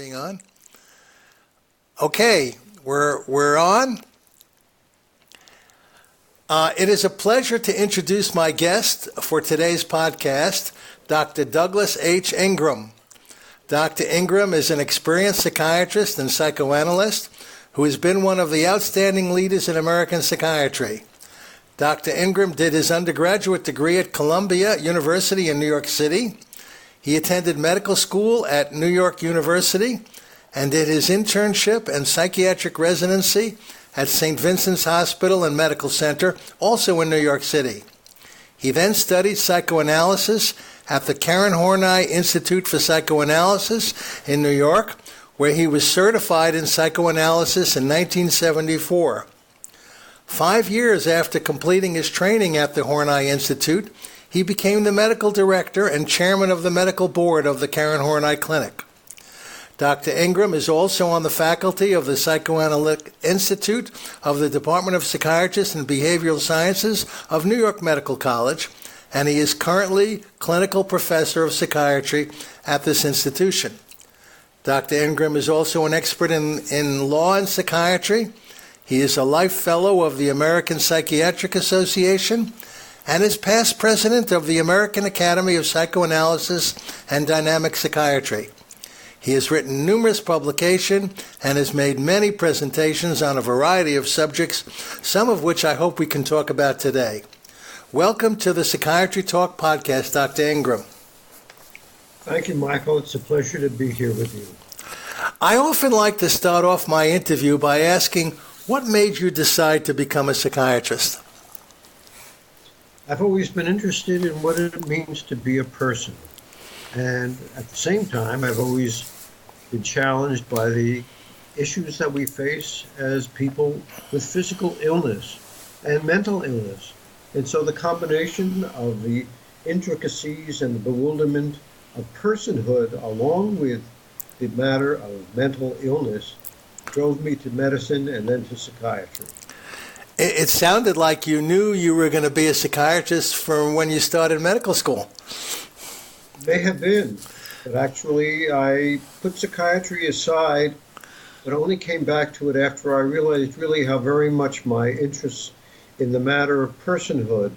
Being on. Okay, we're on. It is a pleasure to introduce my guest for today's podcast, Dr. Douglas H. Ingram. Dr. Ingram is an experienced psychiatrist and psychoanalyst who has been one of the outstanding leaders in American psychiatry. Dr. Ingram did his undergraduate degree at Columbia University in New York City. He attended medical school at New York University and did his internship and psychiatric residency at St. Vincent's Hospital and Medical Center, also in New York City. He then studied psychoanalysis at the Karen Horney Institute for Psychoanalysis in New York, where he was certified in psychoanalysis in 1974. 5 years after completing his training at the Horney Institute, he became the medical director and chairman of the medical board of the Karen Horney Clinic. Dr. Ingram is also on the faculty of the Psychoanalytic Institute of the Department of Psychiatry and Behavioral Sciences of New York Medical College, and he is currently clinical professor of psychiatry at this institution. Dr. Ingram is also an expert in law and psychiatry. He is a life fellow of the American Psychiatric Association and is past president of the American Academy of Psychoanalysis and Dynamic Psychiatry. He has written numerous publications and has made many presentations on a variety of subjects, some of which I hope we can talk about today. Welcome to the Psychiatry Talk podcast, Dr. Ingram. Thank you, Michael. It's a pleasure to be here with you. I often like to start off my interview by asking, what made you decide to become a psychiatrist? I've always been interested in what it means to be a person. And at the same time, I've always been challenged by the issues that we face as people with physical illness and mental illness. And so the combination of the intricacies and the bewilderment of personhood, along with the matter of mental illness, drove me to medicine and then to psychiatry. It sounded like you knew you were going to be a psychiatrist from when you started medical school. May have been, but actually I put psychiatry aside, but only came back to it after I realized really how very much my interest in the matter of personhood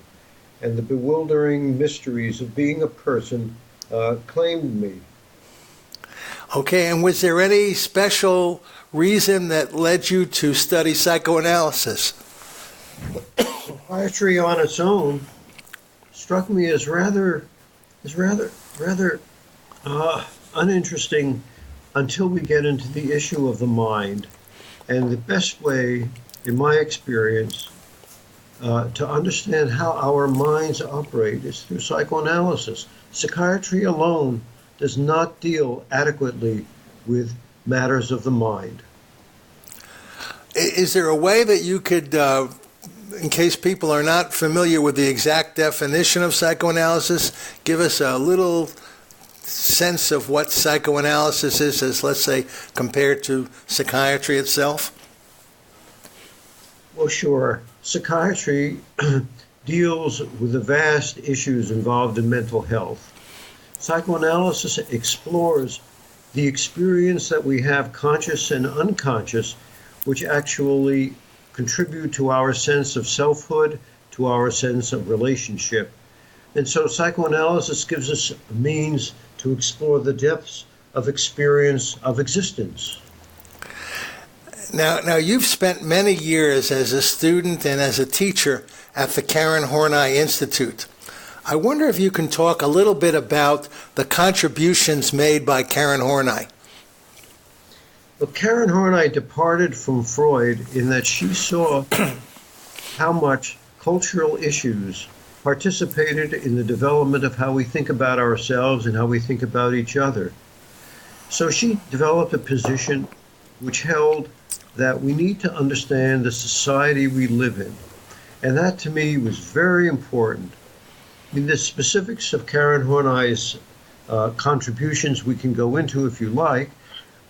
and the bewildering mysteries of being a person claimed me. Okay, and was there any special reason that led you to study psychoanalysis? Psychiatry on its own struck me as rather uninteresting until we get into the issue of the mind. And the best way, in my experience, to understand how our minds operate is through psychoanalysis. Psychiatry alone does not deal adequately with matters of the mind. Is there a way that you could, in case people are not familiar with the exact definition of psychoanalysis, give us a little sense of what psychoanalysis is, as let's say, compared to psychiatry itself? Well, sure. Psychiatry deals with the vast issues involved in mental health. Psychoanalysis explores the experience that we have, conscious and unconscious, which actually contribute to our sense of selfhood, to our sense of relationship. And so psychoanalysis gives us a means to explore the depths of experience of existence. Now you've spent many years as a student and as a teacher at the Karen Horney Institute. I wonder if you can talk a little bit about the contributions made by Karen Horney. Well, Karen Horney departed from Freud in that she saw how much cultural issues participated in the development of how we think about ourselves and how we think about each other. So she developed a position which held that we need to understand the society we live in. And that to me was very important. I mean, the specifics of Karen Horney's contributions we can go into if you like,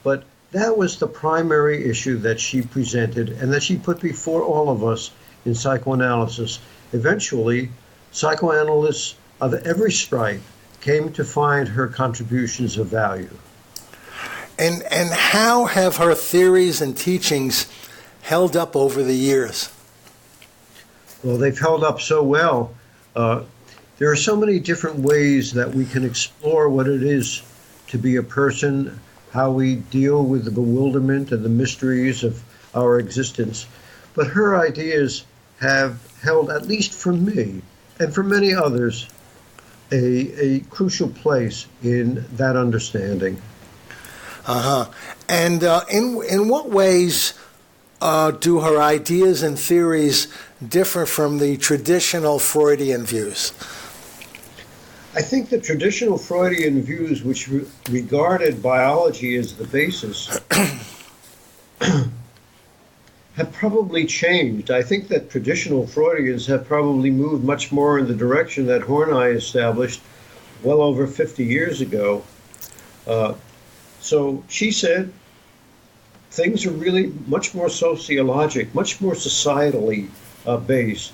but that was the primary issue that she presented and that she put before all of us in psychoanalysis. Eventually, psychoanalysts of every stripe came to find her contributions of value. And how have her theories and teachings held up over the years? Well, they've held up so well. There are so many different ways that we can explore what it is to be a person, how we deal with the bewilderment and the mysteries of our existence. But her ideas have held, at least for me and for many others, a crucial place in that understanding. And in what ways do her ideas and theories differ from the traditional Freudian views? I think the traditional Freudian views, which regarded biology as the basis, have probably changed. I think that traditional Freudians have probably moved much more in the direction that Horney established well over 50 years ago. So she said things are really much more sociologic, much more societally based.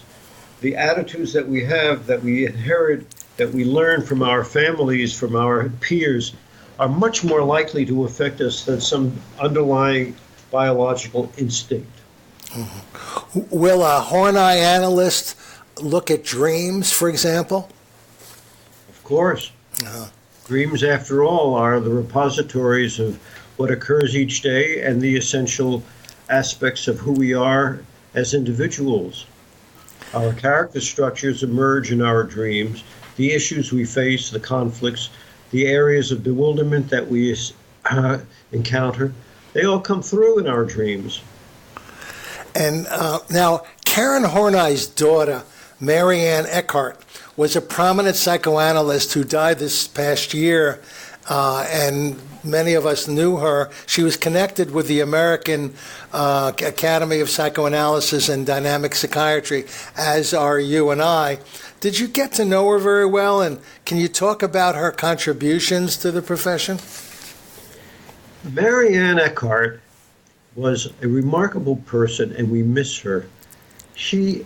The attitudes that we have, that we inherit, that we learn from our families, from our peers, are much more likely to affect us than some underlying biological instinct. Mm-hmm. Will a Horney analyst look at dreams, for example? Of course. Dreams, after all, are the repositories of what occurs each day and the essential aspects of who we are as individuals. Our character structures emerge in our dreams. The issues we face, the conflicts, the areas of bewilderment that we encounter, they all come through in our dreams. And now, Karen Horney's daughter, Marianne Eckhart, was a prominent psychoanalyst who died this past year, and many of us knew her. She was connected with the American Academy of Psychoanalysis and Dynamic Psychiatry, as are you and I. Did you get to know her very well, and can you talk about her contributions to the profession? Marianne Eckhart was a remarkable person, and we miss her. She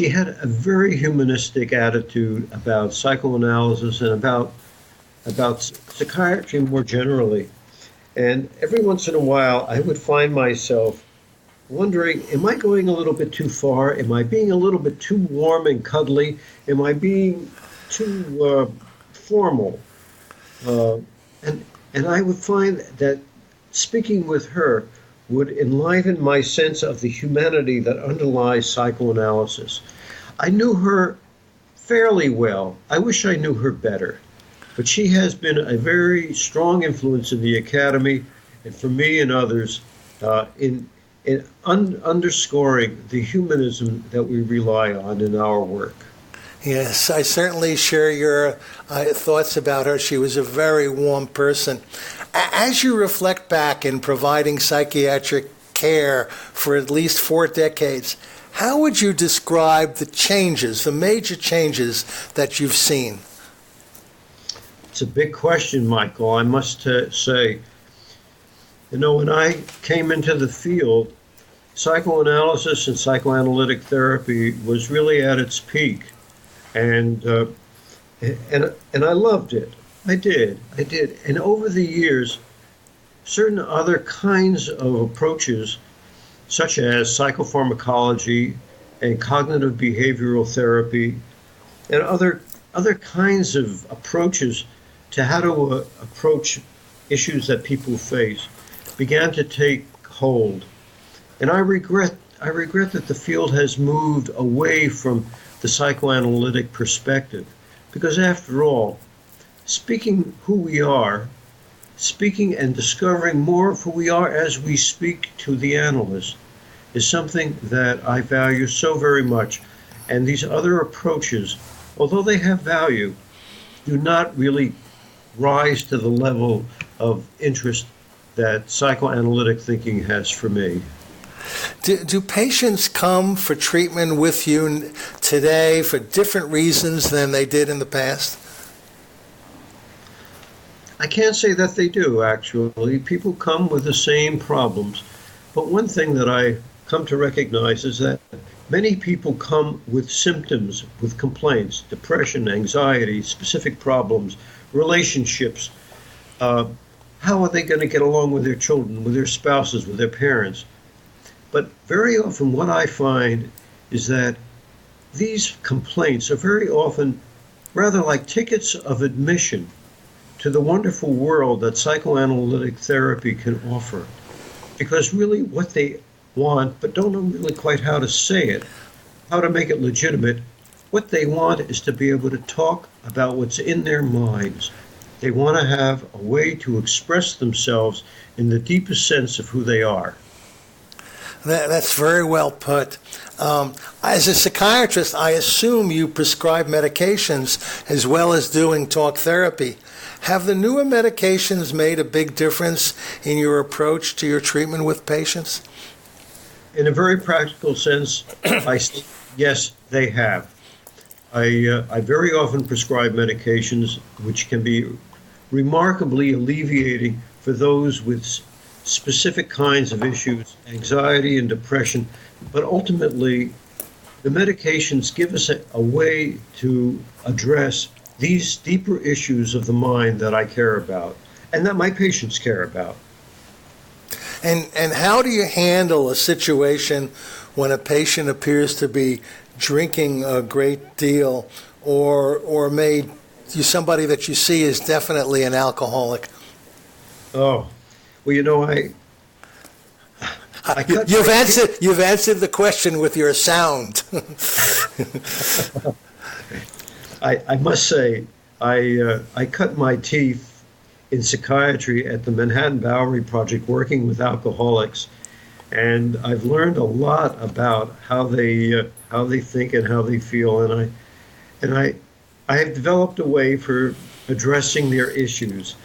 had a very humanistic attitude about psychoanalysis and about psychiatry more generally. And every once in a while, I would find myself wondering, am I going a little bit too far? Am I being a little bit too warm and cuddly? Am I being too formal? And I would find that speaking with her would enliven my sense of the humanity that underlies psychoanalysis. I knew her fairly well. I wish I knew her better. But she has been a very strong influence in the Academy and for me and others in underscoring the humanism that we rely on in our work. Yes, I certainly share your thoughts about her. She was a very warm person. As you reflect back in providing psychiatric care for at least 4 decades, how would you describe the changes, the major changes that you've seen? It's a big question, Michael. I must say, when I came into the field, psychoanalysis and psychoanalytic therapy was really at its peak. And I loved it. I did. And over the years, certain other kinds of approaches, such as psychopharmacology and cognitive behavioral therapy, and other kinds of approaches to how to approach issues that people face, began to take hold. And I regret that the field has moved away from the psychoanalytic perspective, because after all, speaking who we are, speaking and discovering more of who we are as we speak to the analyst, is something that I value so very much. And these other approaches, although they have value, do not really rise to the level of interest that psychoanalytic thinking has for me. Do patients come for treatment with you today for different reasons than they did in the past? I can't say that they do, actually. People come with the same problems. But one thing that I come to recognize is that many people come with symptoms, with complaints, depression, anxiety, specific problems, relationships. how are they going to get along with their children, with their spouses, with their parents? But very often what I find is that these complaints are very often rather like tickets of admission to the wonderful world that psychoanalytic therapy can offer. Because really what they want, but don't know really quite how to say it, how to make it legitimate, what they want is to be able to talk about what's in their minds. They want to have a way to express themselves in the deepest sense of who they are. That's very well put. As a psychiatrist, I assume you prescribe medications as well as doing talk therapy. Have the newer medications made a big difference in your approach to your treatment with patients? In a very practical sense, I say yes, they have. I very often prescribe medications which can be remarkably alleviating for those with specific kinds of issues, anxiety and depression, but ultimately the medications give us a way to address these deeper issues of the mind that I care about and that my patients care about. And how do you handle a situation when a patient appears to be drinking a great deal or somebody that you see is definitely an alcoholic? Oh, well, You've answered the question with your sound. I must say, I cut my teeth in psychiatry at the Manhattan Bowery Project working with alcoholics, and I've learned a lot about how they think and how they feel, and I have developed a way for addressing their issues.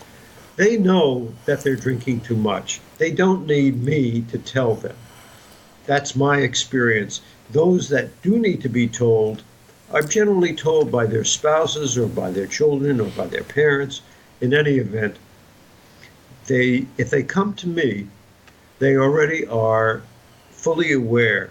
They know that they're drinking too much. They don't need me to tell them. That's my experience. Those that do need to be told are generally told by their spouses or by their children or by their parents. In any event, if they come to me, they already are fully aware,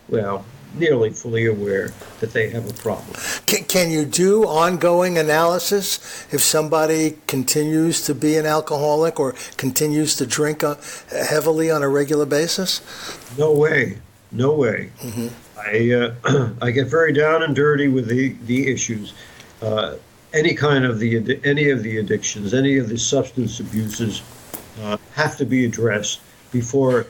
well, nearly fully aware that they have a problem. Can you do ongoing analysis if somebody continues to be an alcoholic or continues to drink heavily on a regular basis? No way. Mm-hmm. I get very down and dirty with the issues. Any of the addictions, any of the substance abuses have to be addressed before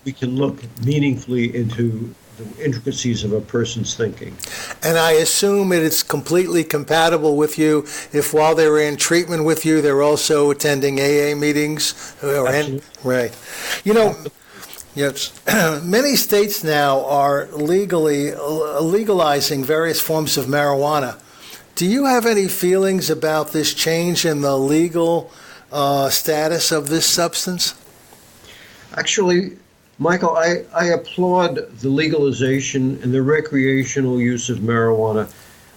we can look meaningfully into the intricacies of a person's thinking. And I assume it is completely compatible with you if while they're in treatment with you, they're also attending AA meetings? Right. Yes. Many states now are legalizing various forms of marijuana. Do you have any feelings about this change in the legal status of this substance? Actually, Michael, I applaud the legalization and the recreational use of marijuana,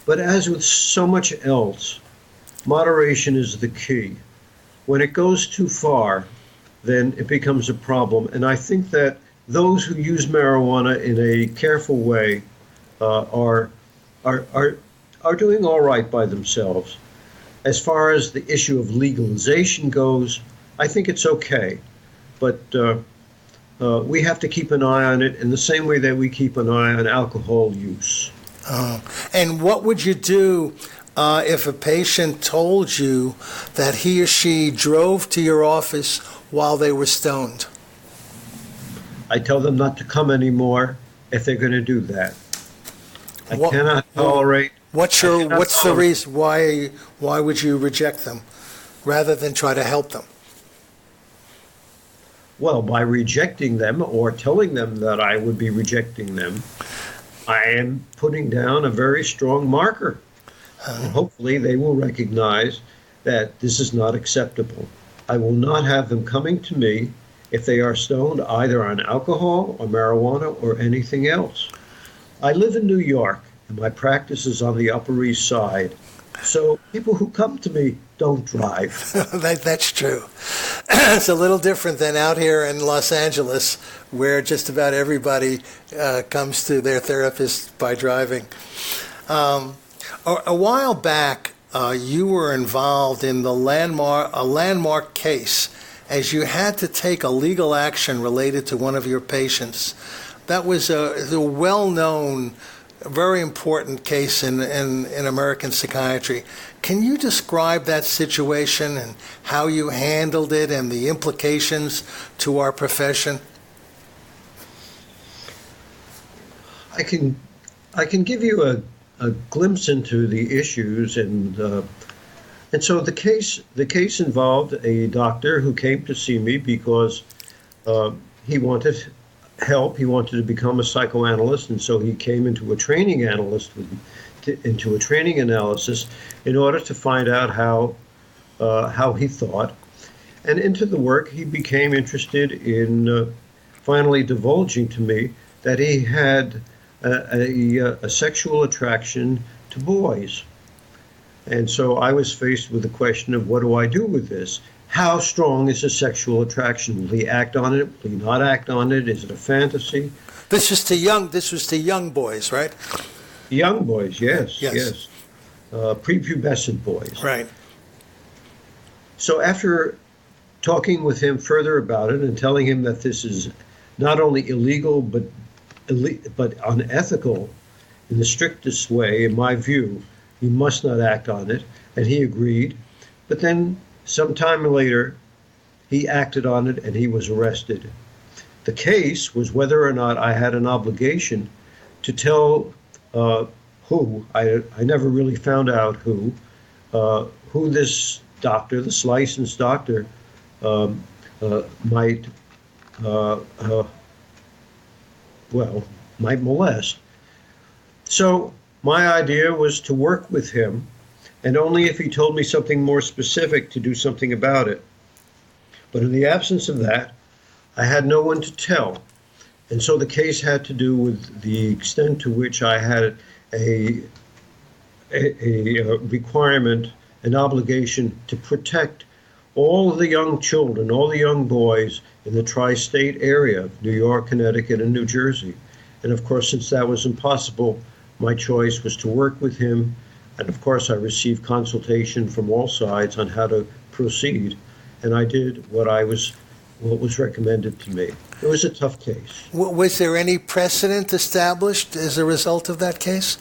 but as with so much else, moderation is the key. When it goes too far, then it becomes a problem. And I think that those who use marijuana in a careful way are doing all right by themselves. As far as the issue of legalization goes, I think it's okay. But we have to keep an eye on it in the same way that we keep an eye on alcohol use. And what would you do if a patient told you that he or she drove to your office while they were stoned? I tell them not to come anymore if they're going to do that. I cannot tolerate. What's the reason? Why would you reject them rather than try to help them? Well, by rejecting them or telling them that I would be rejecting them, I am putting down a very strong marker. And hopefully they will recognize that this is not acceptable. I will not have them coming to me if they are stoned either on alcohol or marijuana or anything else. I live in New York, and my practice is on the Upper East Side. So people who come to me don't drive. That's true. It's a little different than out here in Los Angeles, where just about everybody comes to their therapist by driving. A while back, you were involved in a landmark case, as you had to take a legal action related to one of your patients. That was a well-known, very important case in American psychiatry. Can you describe that situation and how you handled it and the implications to our profession? I can give you a glimpse into the issues, and so the case involved a doctor who came to see me because he wanted help. He wanted to become a psychoanalyst, and so he came into a training analysis in order to find out how he thought. And into the work, he became interested in finally divulging to me that he had a sexual attraction to boys. And so I was faced with the question of, what do I do with this? How strong is a sexual attraction? Will he act on it? Will he not act on it? Is it a fantasy? This was to young boys, right? Young boys, yes. Prepubescent boys. Right. So after talking with him further about it and telling him that this is not only illegal but unethical in the strictest way, in my view, he must not act on it, and he agreed. But then sometime later, he acted on it and he was arrested. The case was whether or not I had an obligation to tell who. I never really found out who this doctor, this licensed doctor, might molest. So my idea was to work with him, and only if he told me something more specific to do something about it. But in the absence of that, I had no one to tell. And so the case had to do with the extent to which I had a requirement, an obligation to protect all of the young children, all the young boys in the tri-state area of New York, Connecticut, and New Jersey. And of course, since that was impossible, my choice was to work with him. And of course, I received consultation from all sides on how to proceed. And I did what was recommended to me. It was a tough case. Was there any precedent established as a result of that case?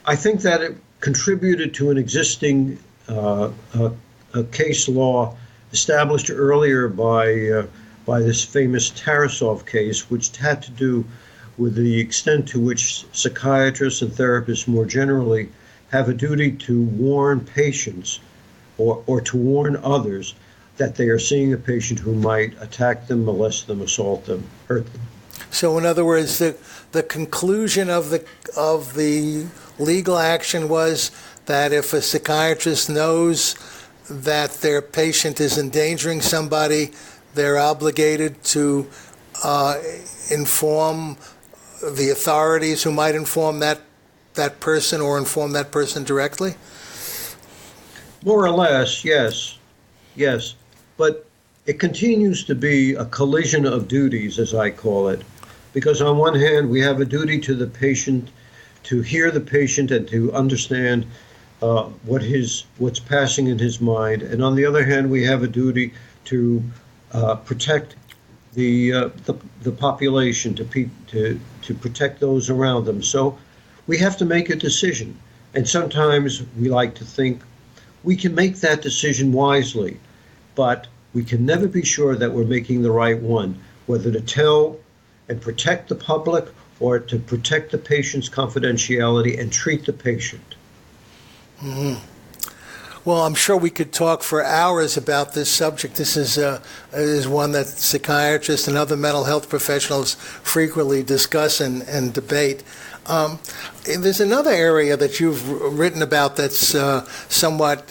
I think that it contributed to an existing a case law established earlier by this famous Tarasov case, which had to do with the extent to which psychiatrists and therapists more generally have a duty to warn patients or to warn others that they are seeing a patient who might attack them, molest them, assault them, hurt them. So in other words, the conclusion of the legal action was that if a psychiatrist knows that their patient is endangering somebody, they're obligated to inform the authorities who might inform that person or inform that person directly? More or less, yes. But it continues to be a collision of duties, as I call it, because on one hand, we have a duty to the patient to hear the patient and to understand what's passing in his mind, and on the other hand, we have a duty to protect the population, to protect those around them. So we have to make a decision, and sometimes we like to think we can make that decision wisely, but we can never be sure that we're making the right one, whether to tell and protect the public or to protect the patient's confidentiality and treat the patient. Mm-hmm. Well, I'm sure we could talk for hours about this subject. This is one that psychiatrists and other mental health professionals frequently discuss and debate. There's another area that you've written about that's somewhat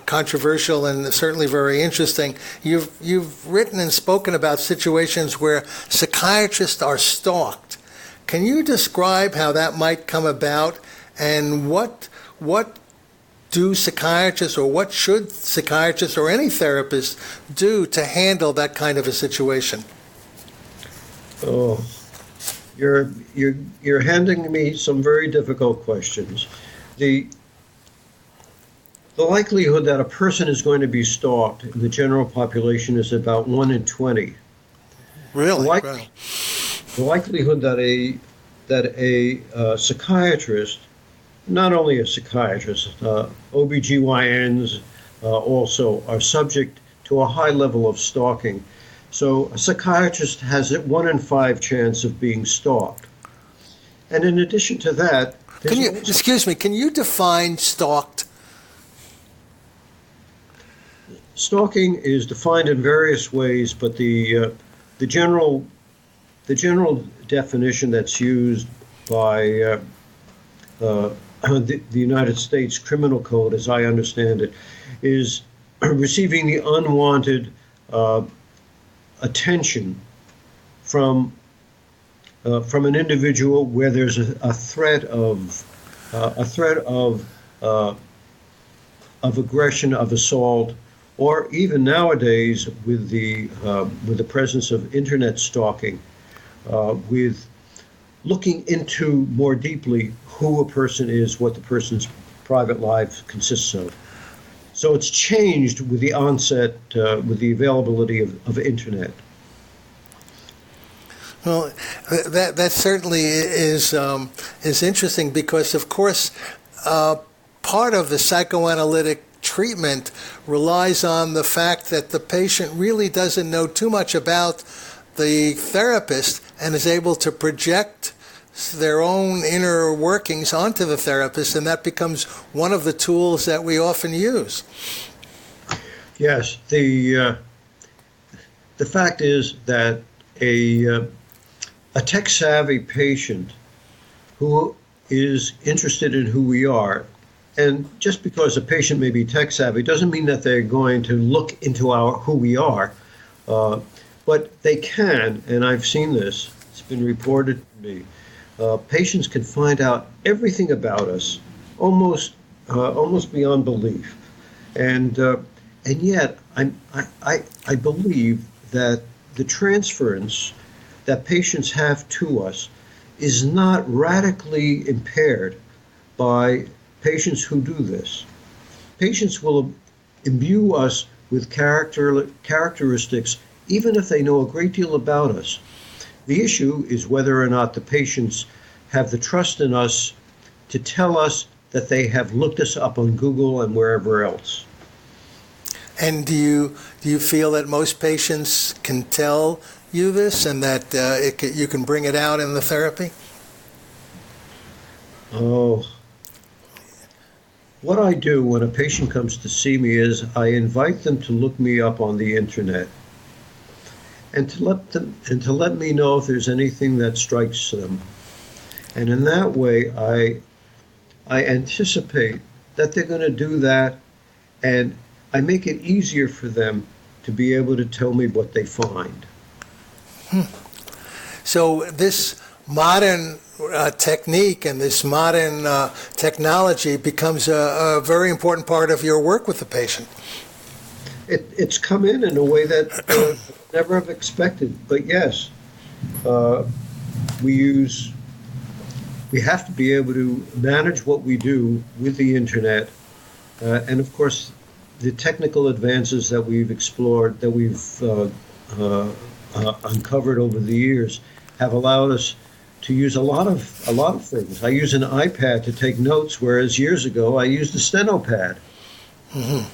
controversial and certainly very interesting. You've written and spoken about situations where psychiatrists are stalked. Can you describe how that might come about, and what do psychiatrists, or what should psychiatrists or any therapist do to handle that kind of a situation? Oh, you're handing me some very difficult questions. The The likelihood that a person is going to be stalked in the general population is about 1 in 20. Really? Wow. The likelihood that a psychiatrist, not only a psychiatrist, OBGYNs also are subject to a high level of stalking. So a psychiatrist has a 1 in 5 chance of being stalked. And in addition to that, excuse me, can you define stalked? Stalking is defined in various ways, but the general definition that's used by the United States Criminal Code, as I understand it, is receiving the unwanted attention from an individual where there's a threat of aggression, of assault, or even nowadays with the presence of internet stalking, with looking into more deeply who a person is, what the person's private life consists of. So it's changed with the onset, with the availability of internet. Well, that certainly is interesting because, of course, part of the psychoanalytic treatment relies on the fact that the patient really doesn't know too much about the therapist and is able to project their own inner workings onto the therapist, and that becomes one of the tools that we often use. Yes, the fact is that a tech-savvy patient who is interested in who we are, and just because a patient may be tech-savvy doesn't mean that they're going to look into who we are, but they can, and I've seen this, it's been reported to me, patients can find out everything about us, almost beyond belief, and yet I believe that the transference that patients have to us is not radically impaired by patients who do this. Patients will imbue us with characteristics even if they know a great deal about us. The issue is whether or not the patients have the trust in us to tell us that they have looked us up on Google and wherever else. And do you feel that most patients can tell you this, and that you can bring it out in the therapy? Oh, what I do when a patient comes to see me is I invite them to look me up on the internet, and to let me know if there's anything that strikes them. And in that way, I anticipate that they're going to do that, and I make it easier for them to be able to tell me what they find. So this modern technique and this modern technology becomes a very important part of your work with the patient. It's come in a way that I never have expected. But yes, we have to be able to manage what we do with the internet, and of course, the technical advances that we've explored, that we've uncovered over the years, have allowed us to use a lot of things. I use an iPad to take notes, whereas years ago I used a steno pad. Mm-hmm.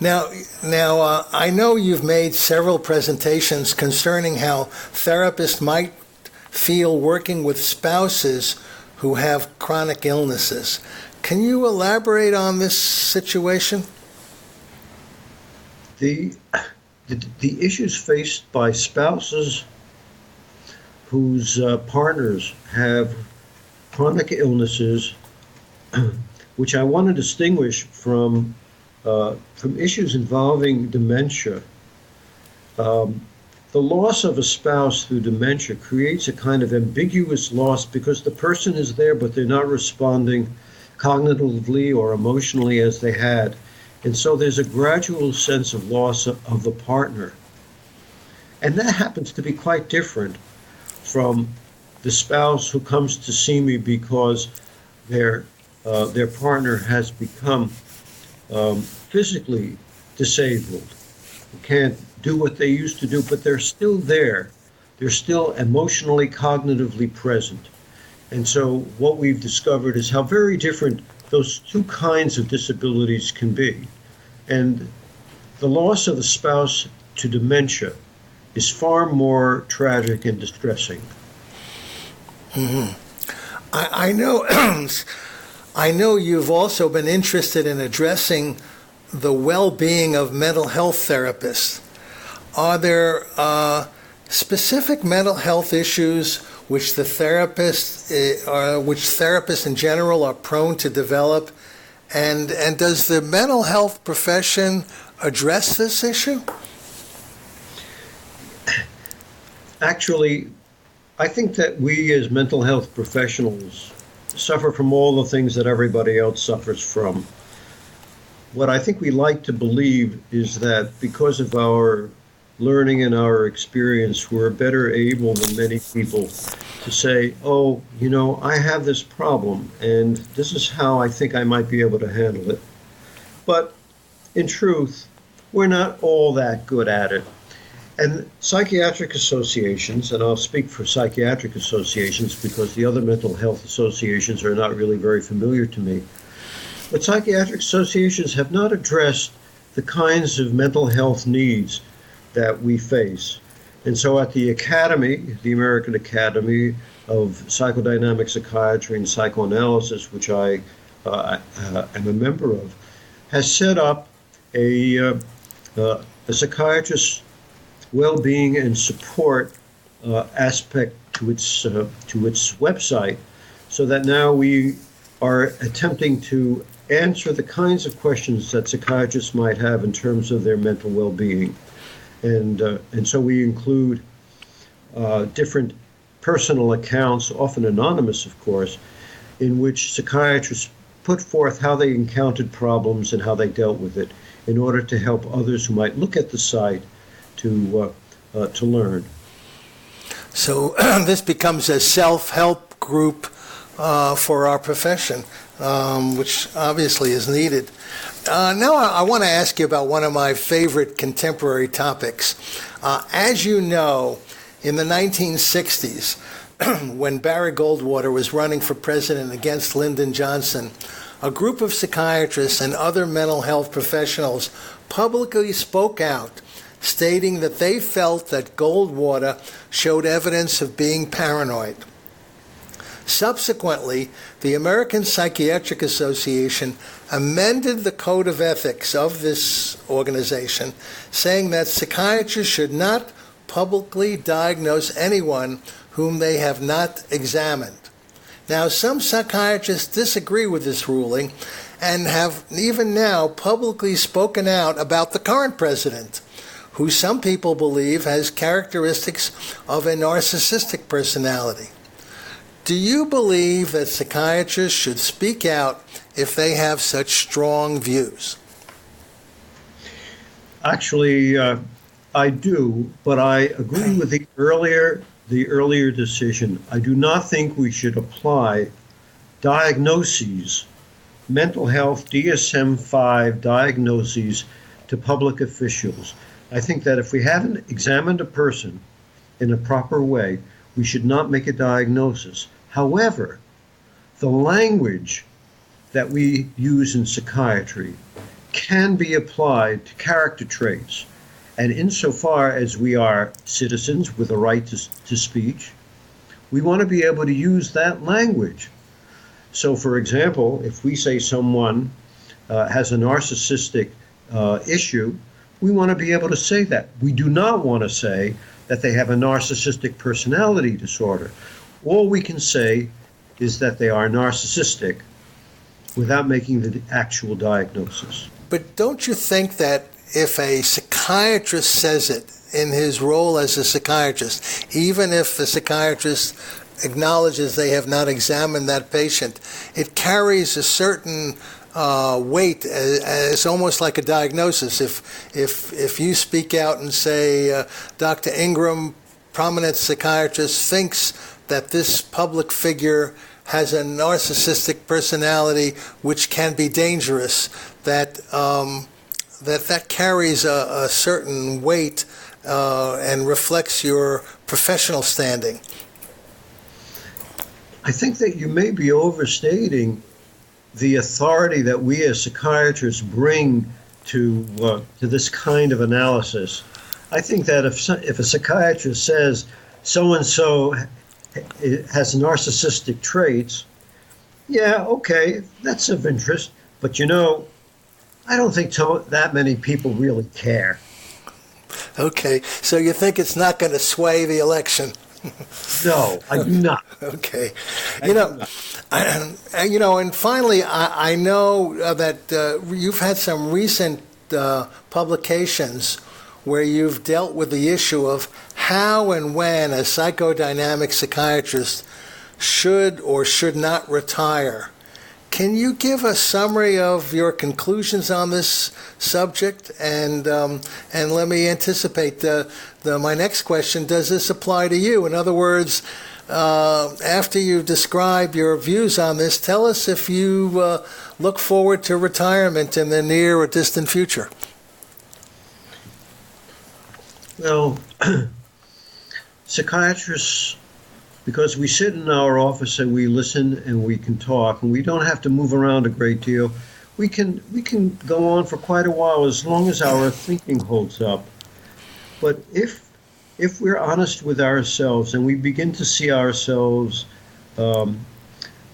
Now, I know you've made several presentations concerning how therapists might feel working with spouses who have chronic illnesses. Can you elaborate on this situation? The issues faced by spouses whose partners have chronic illnesses, which I want to distinguish from issues involving dementia. The loss of a spouse through dementia creates a kind of ambiguous loss because the person is there, but they're not responding cognitively or emotionally as they had. And so there's a gradual sense of loss of the partner. And that happens to be quite different from the spouse who comes to see me because their partner has become physically disabled, who can't do what they used to do, but they're still there. They're still emotionally, cognitively present. And so what we've discovered is how very different those two kinds of disabilities can be. And the loss of a spouse to dementia is far more tragic and distressing. Mm-hmm. I know I know you've also been interested in addressing the well-being of mental health therapists. Are there specific mental health issues which therapists in general are prone to develop, and does the mental health profession address this issue? Actually, I think that we as mental health professionals suffer from all the things that everybody else suffers from. What I think we like to believe is that because of our learning and our experience, we're better able than many people to say, oh, you know, I have this problem and this is how I think I might be able to handle it. But in truth, we're not all that good at it. And psychiatric associations, and I'll speak for psychiatric associations because the other mental health associations are not really very familiar to me, but psychiatric associations have not addressed the kinds of mental health needs that we face. And so at the Academy, the American Academy of Psychodynamic Psychiatry and Psychoanalysis, which I am a member of, has set up a psychiatrist well-being and support aspect to its website, so that now we are attempting to answer the kinds of questions that psychiatrists might have in terms of their mental well-being. And so we include different personal accounts, often anonymous, of course, in which psychiatrists put forth how they encountered problems and how they dealt with it in order to help others who might look at the site to learn. So this becomes a self-help group for our profession, which obviously is needed. Now I want to ask you about one of my favorite contemporary topics. As you know, in the 1960s, when Barry Goldwater was running for president against Lyndon Johnson, a group of psychiatrists and other mental health professionals publicly spoke out, stating that they felt that Goldwater showed evidence of being paranoid. Subsequently, the American Psychiatric Association amended the code of ethics of this organization, saying that psychiatrists should not publicly diagnose anyone whom they have not examined. Now, some psychiatrists disagree with this ruling and have even now publicly spoken out about the current president, who some people believe has characteristics of a narcissistic personality. Do you believe that psychiatrists should speak out if they have such strong views? Actually, I do, but I agree with the earlier decision. I do not think we should apply diagnoses, mental health DSM-5 diagnoses, to public officials. I think that if we haven't examined a person in a proper way, we should not make a diagnosis. However, the language that we use in psychiatry can be applied to character traits. And insofar as we are citizens with a right to speech, we want to be able to use that language. So, for example, if we say someone has a narcissistic issue, we want to be able to say that. We do not want to say that they have a narcissistic personality disorder. All we can say is that they are narcissistic without making the actual diagnosis. But don't you think that if a psychiatrist says it in his role as a psychiatrist, even if the psychiatrist acknowledges they have not examined that patient, it carries a certain weight as almost like a diagnosis. If you speak out and say, Dr. Ingram, prominent psychiatrist, thinks that this public figure has a narcissistic personality which can be dangerous, that carries a certain weight and reflects your professional standing. I think that you may be overstating the authority that we as psychiatrists bring to this kind of analysis. I think that if a psychiatrist says so-and-so has narcissistic traits, yeah, okay, that's of interest. But I don't think that many people really care. Okay, so you think it's not going to sway the election? No, I do not. Okay. And finally, I know that you've had some recent publications where you've dealt with the issue of how and when a psychodynamic psychiatrist should or should not retire. Can you give a summary of your conclusions on this subject? And let me anticipate my next question. Does this apply to you? In other words, after you describe your views on this, tell us if you look forward to retirement in the near or distant future. Well, psychiatrists, because we sit in our office and we listen and we can talk and we don't have to move around a great deal, we can go on for quite a while as long as our thinking holds up. But if we're honest with ourselves and we begin to see ourselves sort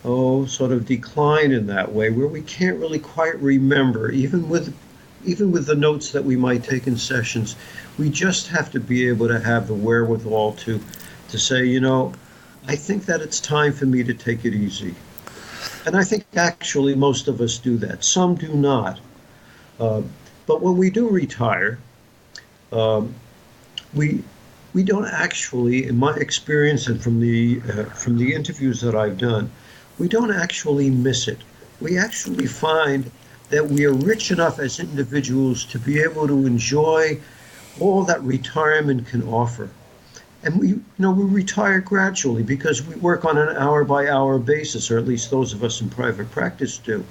of decline in that way, where we can't really quite remember, even with the notes that we might take in sessions, we just have to be able to have the wherewithal to say, I think that it's time for me to take it easy. And I think actually most of us do that. Some do not. But when we do retire, we don't actually, in my experience and from the interviews that I've done, we don't actually miss it. We actually find that we are rich enough as individuals to be able to enjoy all that retirement can offer. And we retire gradually because we work on an hour-by-hour basis, or at least those of us in private practice do.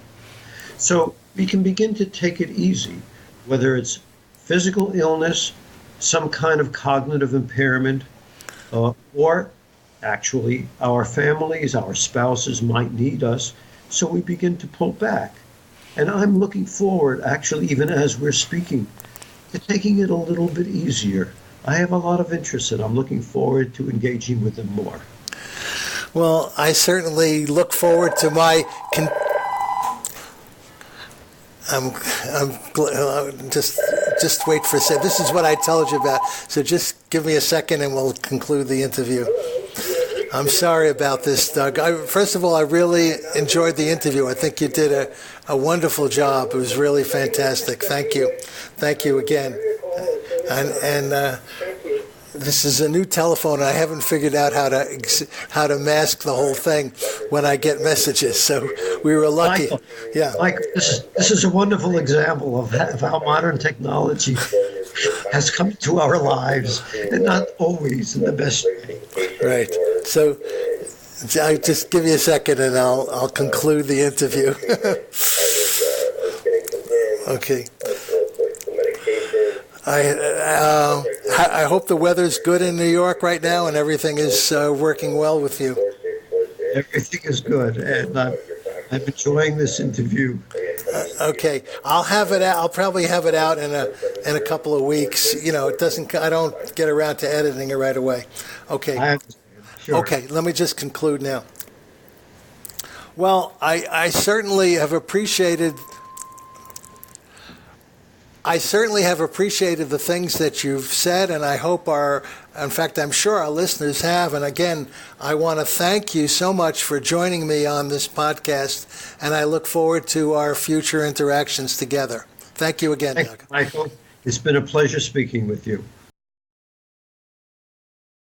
So we can begin to take it easy, whether it's physical illness, some kind of cognitive impairment, or actually our families, our spouses might need us, so we begin to pull back. And I'm looking forward, actually, even as we're speaking, to taking it a little bit easier. I have a lot of interest in it. I'm looking forward to engaging with them more. Well, I certainly look forward to my. Just wait for a second. This is what I told you about. So just give me a second, and we'll conclude the interview. I'm sorry about this, Doug. First of all, I really enjoyed the interview. I think you did a wonderful job. It was really fantastic. Thank you. Thank you again. And this is a new telephone. I haven't figured out how to mask the whole thing when I get messages. So we were lucky. Michael, yeah. Michael, this is a wonderful example of how modern technology has come to our lives, and not always in the best way. Right. So I'll just give you a second, and I'll conclude the interview. Okay. I hope the weather's good in New York right now, and everything is working well with you. Everything is good, and I'm enjoying this interview. Okay, I'll have it out. I'll probably have it out in a couple of weeks. I don't get around to editing it right away. Okay. I understand. Sure. Okay, let me just conclude now. Well, I certainly have appreciated. I certainly have appreciated the things that you've said, and I hope in fact, I'm sure our listeners have. And again, I want to thank you so much for joining me on this podcast, and I look forward to our future interactions together. Thank you again, Doug. Thank you, Michael. It's been a pleasure speaking with you.